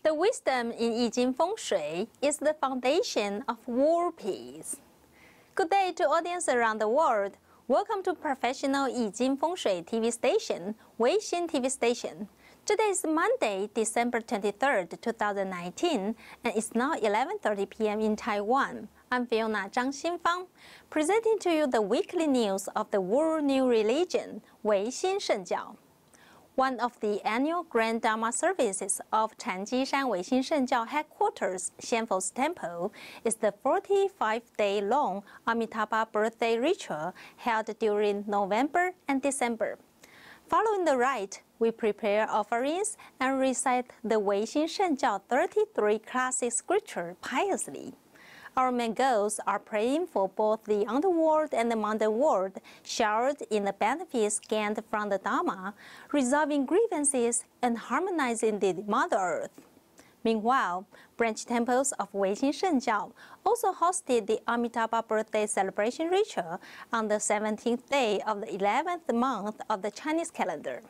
The wisdom in 易经风水 is the foundation of world peace. Good day to audience around the world. Welcome to professional 易经风水 TV station, Weixin TV station. Today is Monday, December 23rd, 2019, and it's now 11:30 p.m. in Taiwan. I'm Fiona Zhang Xinfang, presenting to you the weekly news of the world new religion, Weixin Shengjiao. One of the annual Grand Dharma services of Chanjishan Weixin Shengjiao headquarters, Xianfou's Temple, is the 45-day-long Amitabha birthday ritual held during November and December. Following the rite, we prepare offerings and recite the Weixin Shengjiao 33 classic scripture piously. Our main goals are praying for both the underworld and the mundane world, showered in the benefits gained from the Dharma, resolving grievances, and harmonizing the Mother Earth. Meanwhile, branch temples of Weixin Shengjiao also hosted the Amitabha birthday celebration ritual on the 17th day of the 11th month of the Chinese calendar.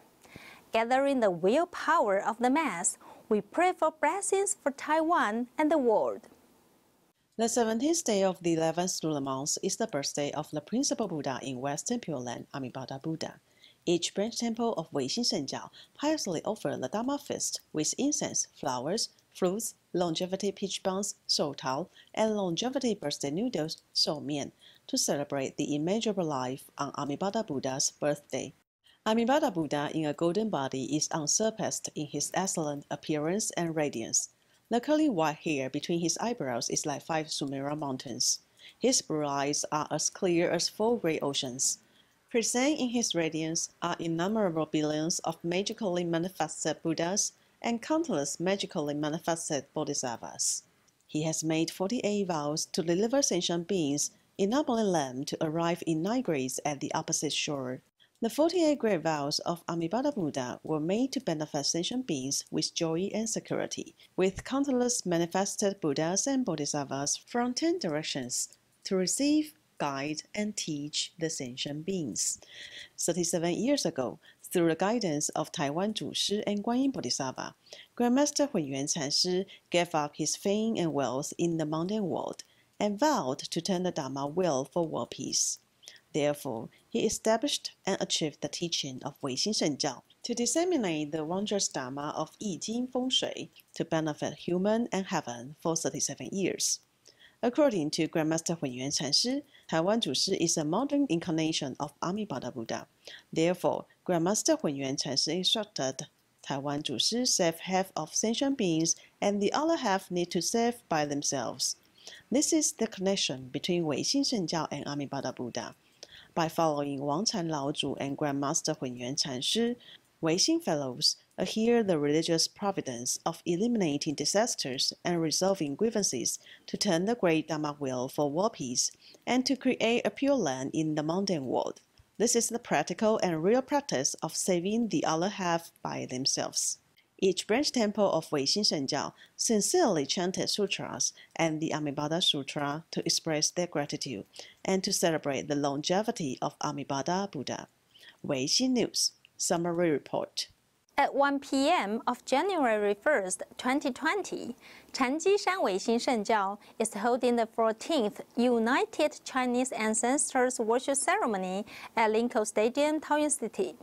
Gathering the willpower of the Mass, we pray for blessings for Taiwan and the world. The 17th day of the 11th lunar month is the birthday of the principal Buddha in Western Pure Land, Amitabha Buddha. Each branch temple of Weixin Shengjiao piously offered the Dharma feast with incense, flowers, fruits, longevity peach buns, shou-tao, and longevity birthday noodles, shou-mian, to celebrate the immeasurable life on Amitabha Buddha's birthday. Amitabha Buddha in a golden body is unsurpassed in his excellent appearance and radiance. The curly white hair between his eyebrows is like 5 Sumera mountains. His blue eyes are as clear as 4 great oceans. Present in his radiance are innumerable billions of magically manifested Buddhas and countless magically manifested Bodhisattvas. He has made 48 vows to deliver sentient beings, enabling them to arrive in 9 grades at the opposite shore. The 48 great vows of Amitabha Buddha were made to benefit sentient beings with joy and security, with countless manifested Buddhas and Bodhisattvas from 10 directions to receive, guide, and teach the sentient beings. 37 years ago, through the guidance of Taiwan Zhushi and Guanyin Bodhisattva, Grandmaster Hunyuan Chanshi gave up his fame and wealth in the mundane world and vowed to turn the Dharma wheel for world peace. Therefore, he established and achieved the teaching of Weixin Shengjiao to disseminate the wondrous Dharma of Yi Jing Feng Shui to benefit human and heaven for 37 years. According to Grandmaster Hunyuan Chanshi, Taiwan Zhushi is a modern incarnation of Amitabha Buddha. Therefore, Grandmaster Hunyuan Chanshi instructed Taiwan Zhushi save half of sentient beings and the other half need to save by themselves. This is the connection between Weixin Shengjiao and Amitabha Buddha. By following Wang Chan Laozhu and Grandmaster Hunyuan Chanshi, Weixin Fellows adhere the religious providence of eliminating disasters and resolving grievances to turn the great Dharma wheel for world peace and to create a pure land in the mundane world. This is the practical and real practice of saving the other half by themselves. Each branch temple of Weixin Shengjiao sincerely chanted sutras and the Amitabha Sutra to express their gratitude and to celebrate the longevity of Amitabha Buddha. Weixin News Summary Report. At 1 p.m. of January 1st, 2020, Chanjishan Weixin Shengjiao is holding the 14th United Chinese Ancestors Worship Ceremony at Linkou Stadium, Taoyuan City.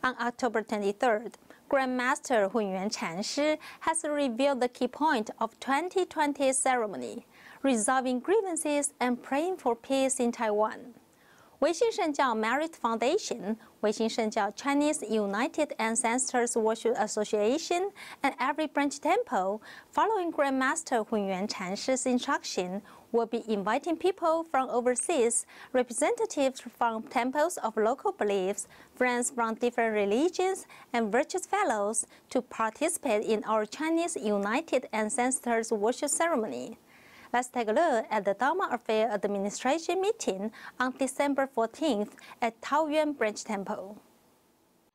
On October 23rd, Grandmaster Hunyuan Chanshi has revealed the key point of 2020's ceremony, resolving grievances and praying for peace in Taiwan. Weixin Shengjiao Merit Foundation, Weixin Shengjiao Chinese United Ancestors Worship Association, and every branch temple, following Grandmaster Hunyuan Chanshi's instruction, will be inviting people from overseas, representatives from temples of local beliefs, friends from different religions, and virtuous fellows to participate in our Chinese United Ancestors Worship Ceremony. Let's take a look at the Dharma Affair Administration meeting on December 14th at Taoyuan Branch Temple.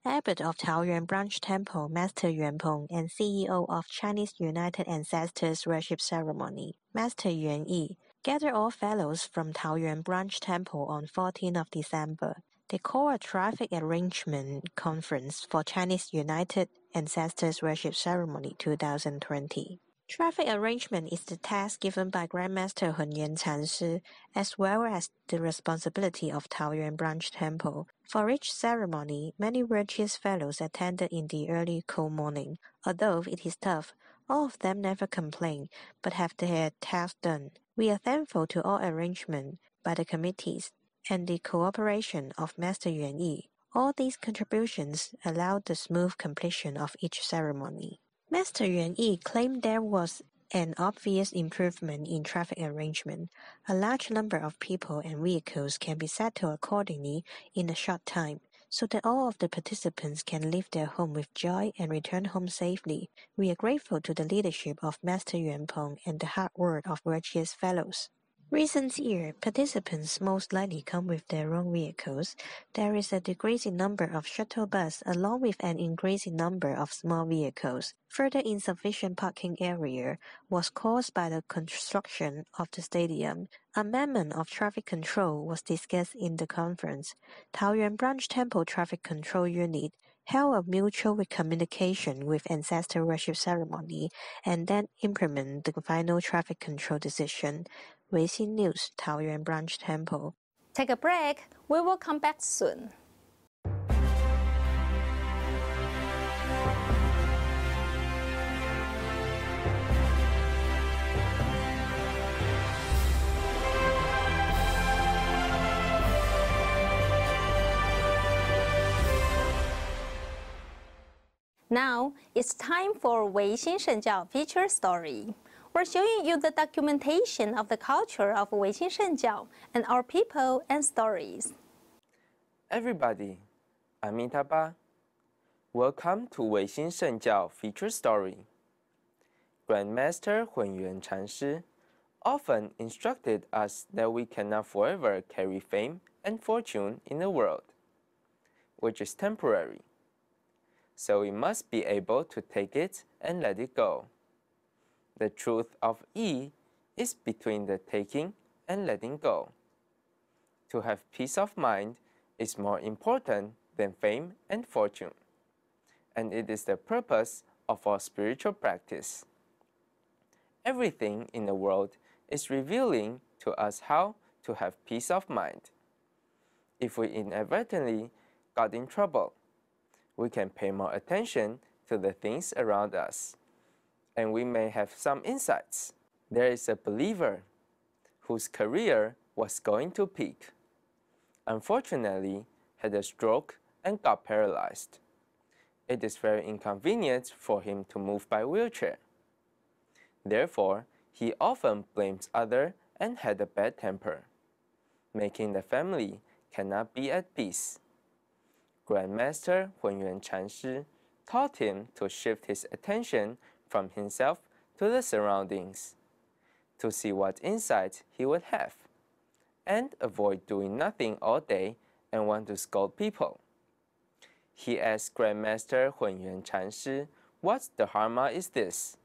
Abbot of Taoyuan Branch Temple, Master Yuan Peng, and CEO of Chinese United Ancestors Worship Ceremony, Master Yuan Yi, gather all fellows from Taoyuan Branch Temple on 14th of December. They call a traffic arrangement conference for Chinese United Ancestors Worship Ceremony 2020. Traffic arrangement is the task given by Grandmaster Hunyuan Chanshi, as well as the responsibility of Taoyuan Branch Temple. For each ceremony, many virtuous fellows attended in the early cool morning. Although it is tough, all of them never complain, but have their task done. We are thankful to all arrangement by the committees and the cooperation of Master Yuan Yi. All these contributions allowed the smooth completion of each ceremony. Master Yuan Yi claimed there was an obvious improvement in traffic arrangement. A large number of people and vehicles can be settled accordingly in a short time, so that all of the participants can leave their home with joy and return home safely. We are grateful to the leadership of Master Yuan Peng and the hard work of virtuous fellows. Recent year, participants most likely come with their own vehicles. There is a decreasing number of shuttle bus along with an increasing number of small vehicles. Further insufficient parking area was caused by the construction of the stadium. Amendment of traffic control was discussed in the conference. Taoyuan Branch Temple Traffic Control Unit held a mutual communication with ancestor worship ceremony and then implement the final traffic control decision. Weixin News, Taoyuan Branch Temple. Take a break. We will come back soon. Now, it's time for Weixin Shengjiao feature story. We're showing you the documentation of the culture of Weixin Shengjiao and our people and stories. Everybody, Amitabha. Welcome to Weixin Shengjiao feature story. Grandmaster Hunyuan Chanshi often instructed us that we cannot forever carry fame and fortune in the world, which is temporary. So we must be able to take it and let it go. The truth of Yi is between the taking and letting go. To have peace of mind is more important than fame and fortune, and it is the purpose of our spiritual practice. Everything in the world is revealing to us how to have peace of mind. If we inadvertently got in trouble, we can pay more attention to the things around us, and we may have some insights. There is a believer whose career was going to peak. Unfortunately, had a stroke and got paralyzed. It is very inconvenient for him to move by wheelchair. Therefore, he often blames others and had a bad temper, making the family cannot be at peace. Grandmaster Hunyuan Chanshi taught him to shift his attention from himself to the surroundings, to see what insight he would have, and avoid doing nothing all day and want to scold people. He asked Grandmaster Hunyuan Chanshi, "What dharma is this?"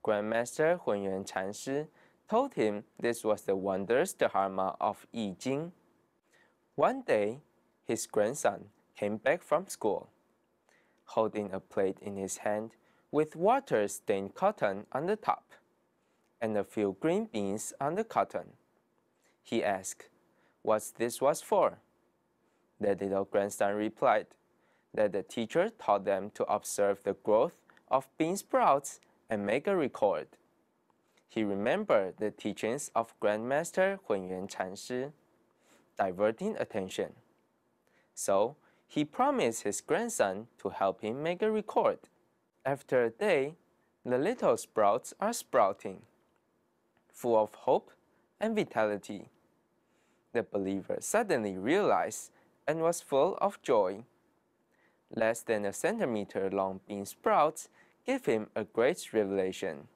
Grandmaster Hunyuan Chanshi told him this was the wondrous dharma of Yi Jing. One day, his grandson came back from school, holding a plate in his hand with water-stained cotton on the top and a few green beans on the cotton. He asked what this was for. The little grandson replied that the teacher taught them to observe the growth of bean sprouts and make a record. He remembered the teachings of Grandmaster Hunyuan Chanshi, diverting attention. So, he promised his grandson to help him make a record. After a day, the little sprouts are sprouting, full of hope and vitality. The believer suddenly realized and was full of joy. Less than a centimeter long bean sprouts gave him a great revelation.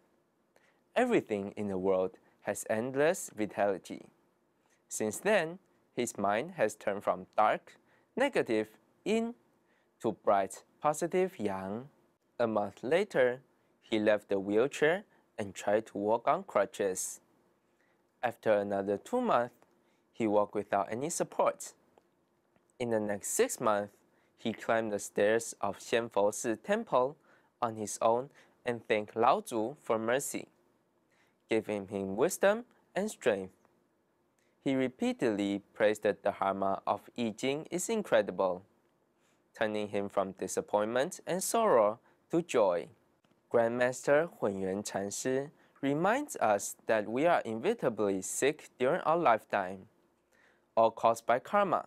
Everything in the world has endless vitality. Since then, his mind has turned from dark, negative yin to bright, positive yang. A month later, he left the wheelchair and tried to walk on crutches. After another 2 months, he walked without any support. In the next 6 months, He climbed the stairs of Xianfo Temple on his own and thanked Lao Tzu for mercy, giving him wisdom and strength. He repeatedly praised that the Dharma of I Ching is incredible, turning him from disappointment and sorrow to joy. Grandmaster Hunyuan Chanshi reminds us that we are inevitably sick during our lifetime, all caused by karma.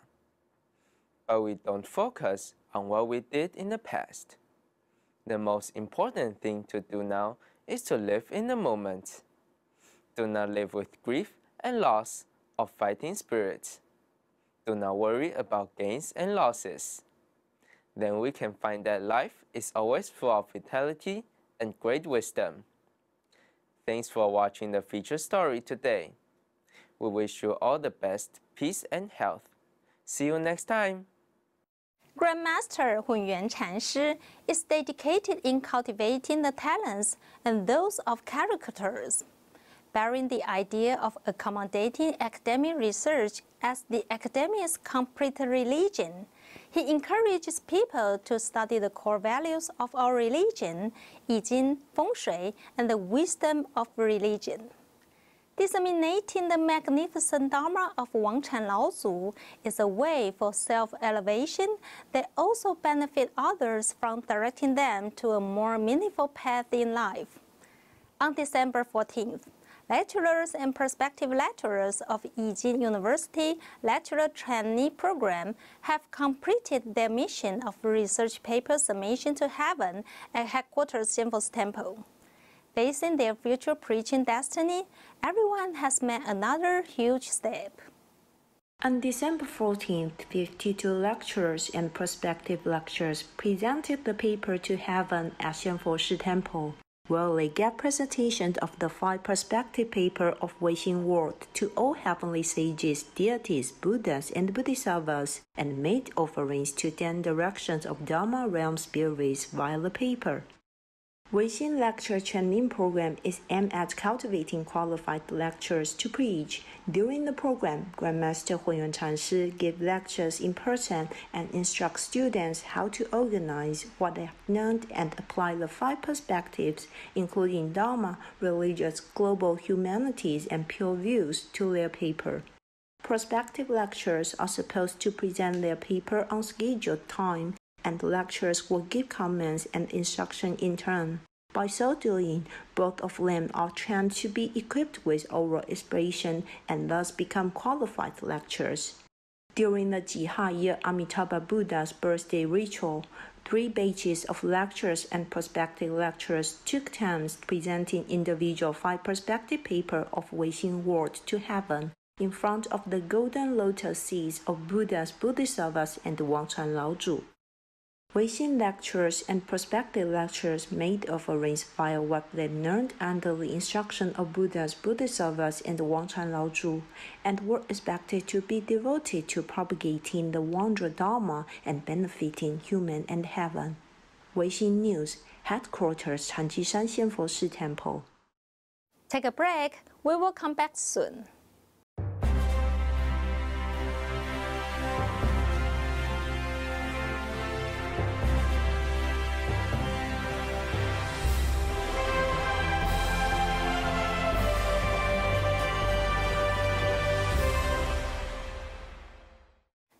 But we don't focus on what we did in the past. The most important thing to do now is to live in the moment. Do not live with grief and loss of fighting spirits. Do not worry about gains and losses. Then we can find that life is always full of vitality and great wisdom. Thanks for watching the feature story today. We wish you all the best peace and health. See you next time. Grandmaster Hunyuan Chanshi is dedicated in cultivating the talents and those of characters, bearing the idea of accommodating academic research as the academia's complete religion. He encourages people to study the core values of our religion, I Ching, Feng Shui, and the wisdom of religion. Disseminating the magnificent Dharma of Wangchan Laozu is a way for self-elevation that also benefits others from directing them to a more meaningful path in life. On December 14th, lecturers and prospective lecturers of I Ching University Lecturer Trainee Program have completed their mission of research paper submission to heaven at headquarters Xianfo Temple. Facing their future preaching destiny, everyone has made another huge step. On December 14th, 52 lecturers and prospective lecturers presented the paper to heaven at Xianfo Temple, where they gave presentation of the 5 perspective paper of Weixin World to all heavenly sages, deities, Buddhas, and Bodhisattvas, and made offerings to 10 directions of Dharma realm spirits via the paper. Weixin Lecture Training Program is aimed at cultivating qualified lecturers to preach. During the program, Grandmaster Hunyuan Chanshi gives lectures in person and instructs students how to organize what they have learned and apply the 5 perspectives, including Dharma, religious, global humanities, and pure views, to their paper. Prospective lecturers are supposed to present their paper on scheduled time, and lecturers will give comments and instruction in turn. By so doing, both of them are trained to be equipped with oral expression and thus become qualified lecturers. During the Jiha year Amitabha Buddha's birthday ritual, 3 batches of lecturers and prospective lecturers took turns presenting individual 5 perspective paper of Weixin World to heaven in front of the golden lotus seats of Buddhas, Bodhisattvas, and Wangchan Laozu. Weixin lecturers and prospective lecturers made offerings via what they learned under the instruction of Buddhas, Bodhisattvas, and Wangchan Laozu, and were expected to be devoted to propagating the Wandra Dharma and benefiting human and heaven. Weixin News, Headquarters Chanjishan Xianfo Temple. Take a break. We will come back soon.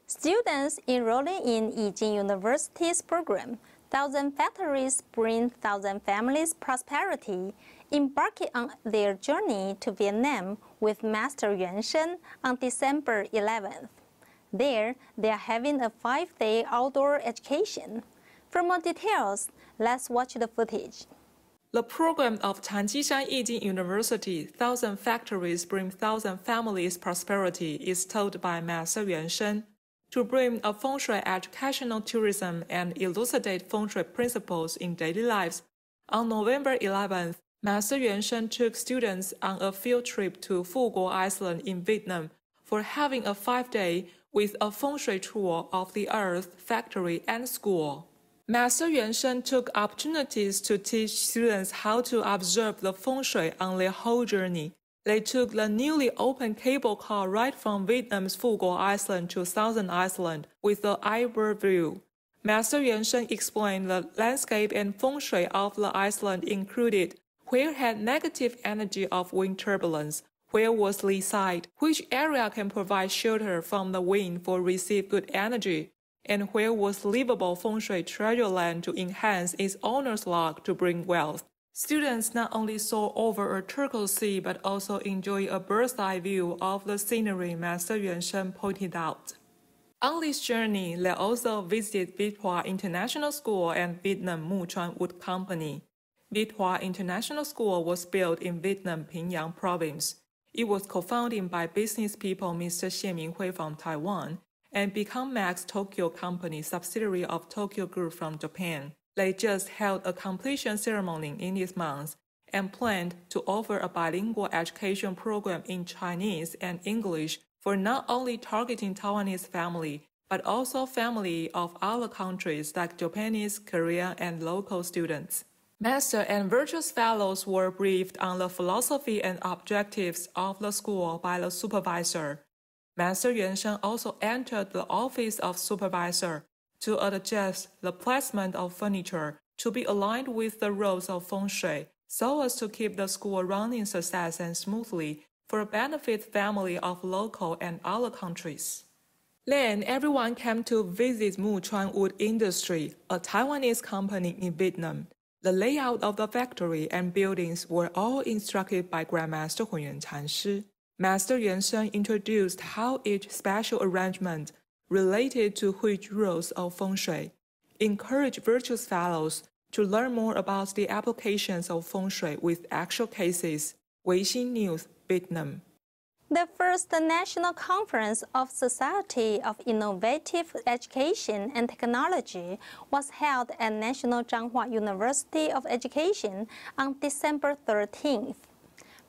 Students enrolling in I Ching University's program, 1,000 Factories Bring 1,000 Families Prosperity, embarking on their journey to Vietnam with Master Yuan Shen on December 11th. There, they are having a 5-day outdoor education. For more details, let's watch the footage. The program of Chanjishan Yijing University 1,000 Factories Bring 1,000 Families Prosperity is taught by Master Yuan Shen to bring a feng shui educational tourism and elucidate feng shui principles in daily lives. On November 11th, Master Yuan Shen took students on a field trip to Phu Guo Island in Vietnam for having a 5-day with a feng shui tour of the earth, factory, and school. Master Yuan Shen took opportunities to teach students how to observe the feng shui on their whole journey. They took the newly opened cable car right from Vietnam's Phu Guo Island to Southern Island with the Iber view. Master Yuan Shen explained the landscape and feng shui of the island included where had negative energy of wind turbulence, where was lee side, which area can provide shelter from the wind for receive good energy, and where was livable feng shui treasure land to enhance its owner's luck to bring wealth. Students not only saw over a turquoise sea but also enjoy a bird's-eye view of the scenery, Master Yuan Shen pointed out. On this journey, they also visited Viet Hoa International School and Vietnam Mu Chuan Wood Company. Viet Hoa International School was built in Vietnam, Pingyang Province. It was co-founded by business people Mr. Xie Minghui from Taiwan and become Max Tokyo Company subsidiary of Tokyo Group from Japan. They just held a completion ceremony in this month and planned to offer a bilingual education program in Chinese and English for not only targeting Taiwanese family, but also family of other countries like Japanese, Korean, and local students. Master and Virtuous Fellows were briefed on the philosophy and objectives of the school by the supervisor. Master Yuan Shen also entered the office of supervisor to adjust the placement of furniture to be aligned with the rules of feng shui so as to keep the school running success and smoothly for benefit family of local and other countries. Then everyone came to visit Mu Chuan Wood Industry, a Taiwanese company in Vietnam. The layout of the factory and buildings were all instructed by Grandmaster Hunyuan Chanshi. Master Yuan Shen introduced how each special arrangement related to which rules of feng shui, encourage virtuous fellows to learn more about the applications of feng shui with actual cases. Weixin News, Vietnam. The first National Conference of Society of Innovative Education and Technology was held at National Zhanghua University of Education on December 13th.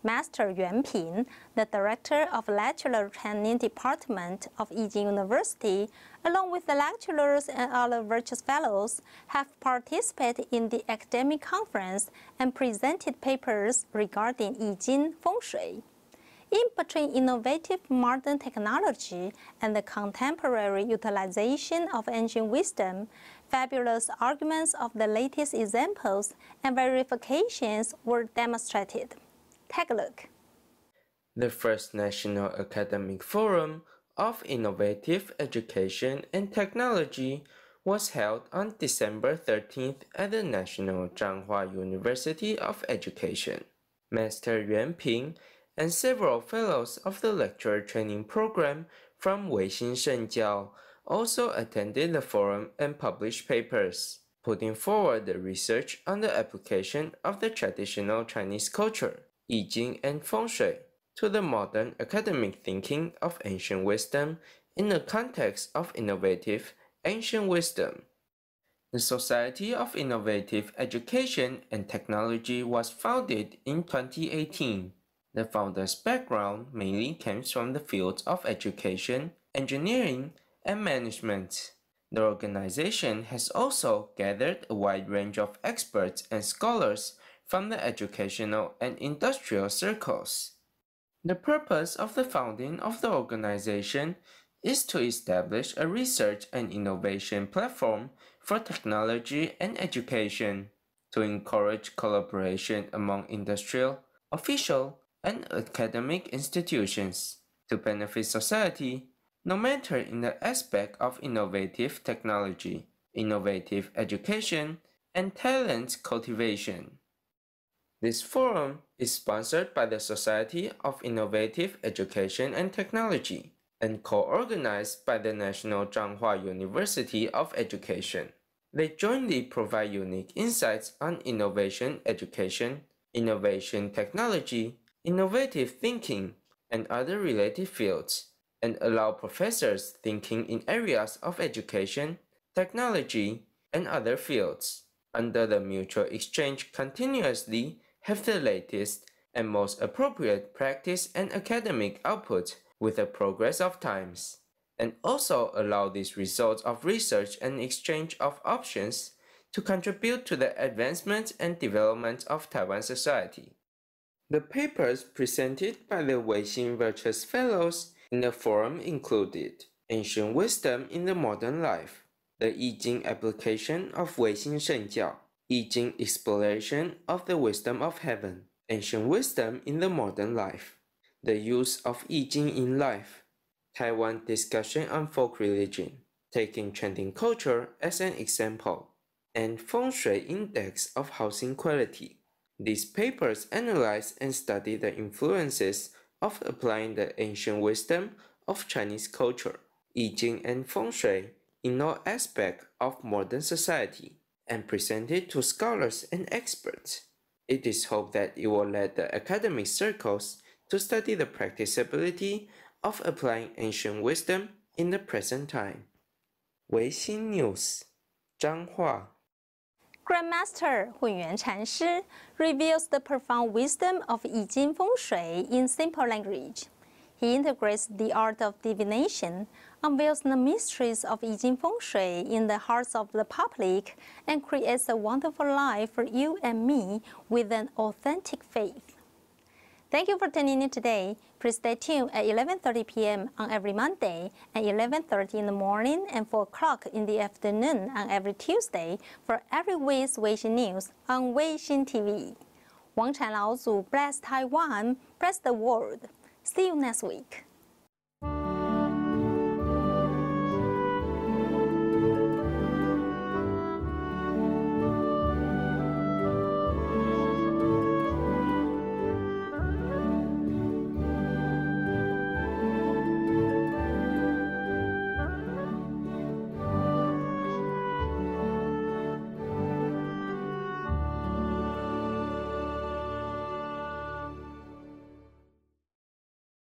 Master Yuan Ping, the Director of Lecturer Training Department of Yijing University, along with the lecturers and other virtuous fellows, have participated in the academic conference and presented papers regarding Yijing feng shui. In between innovative modern technology and the contemporary utilization of ancient wisdom, fabulous arguments of the latest examples and verifications were demonstrated. Take a look. The first National Academic Forum of Innovative Education and Technology was held on December 13th at the National Zhanghua University of Education. Master Yuan Ping and several fellows of the lecturer training program from Weixin Shengjiao also attended the forum and published papers, putting forward the research on the application of the traditional Chinese culture, I Ching and Feng Shui, to the modern academic thinking of ancient wisdom in the context of innovative ancient wisdom. The Society of Innovative Education and Technology was founded in 2018. The founder's background mainly comes from the fields of education, engineering, and management. The organization has also gathered a wide range of experts and scholars from the educational and industrial circles. The purpose of the founding of the organization is to establish a research and innovation platform for technology and education, to encourage collaboration among industrial, official, and academic institutions, to benefit society, no matter in the aspect of innovative technology, innovative education, and talent cultivation. This forum is sponsored by the Society of Innovative Education and Technology and co-organized by the National Zhanghua University of Education. They jointly provide unique insights on innovation education, innovation technology, innovative thinking, and other related fields, and allow professors thinking in areas of education, technology, and other fields, under the mutual exchange continuously have the latest and most appropriate practice and academic output with the progress of times, and also allow these results of research and exchange of options to contribute to the advancement and development of Taiwan society. The papers presented by the Weixin Virtuous Fellows in the forum included Ancient Wisdom in the Modern Life, the Yi Jing application of Weixin Shengjiao, Yi Jing exploration of the wisdom of heaven, ancient wisdom in the modern life, the use of Yi Jing in life, Taiwan discussion on folk religion, taking trending culture as an example, and Feng Shui index of housing quality. These papers analyze and study the influences of applying the ancient wisdom of Chinese culture, Yi Jing and Feng Shui in all aspects of modern society, and presented to scholars and experts. It is hoped that it will lead the academic circles to study the practicability of applying ancient wisdom in the present time. Weixin News, 彰化 Grandmaster 混元禅师 reveals the profound wisdom of Yi Jing Feng Shui in simple language. He integrates the art of divination, unveils the mysteries of Yi Jing Feng Shui in the hearts of the public, and creates a wonderful life for you and me with an authentic faith. Thank you for tuning in today. Please stay tuned at 11:30 p.m. on every Monday, and 11:30 in the morning and 4 o'clock in the afternoon on every Tuesday for every week's Weixin News on Weixin TV. 王禅老祖 bless Taiwan, bless the world. See you next week.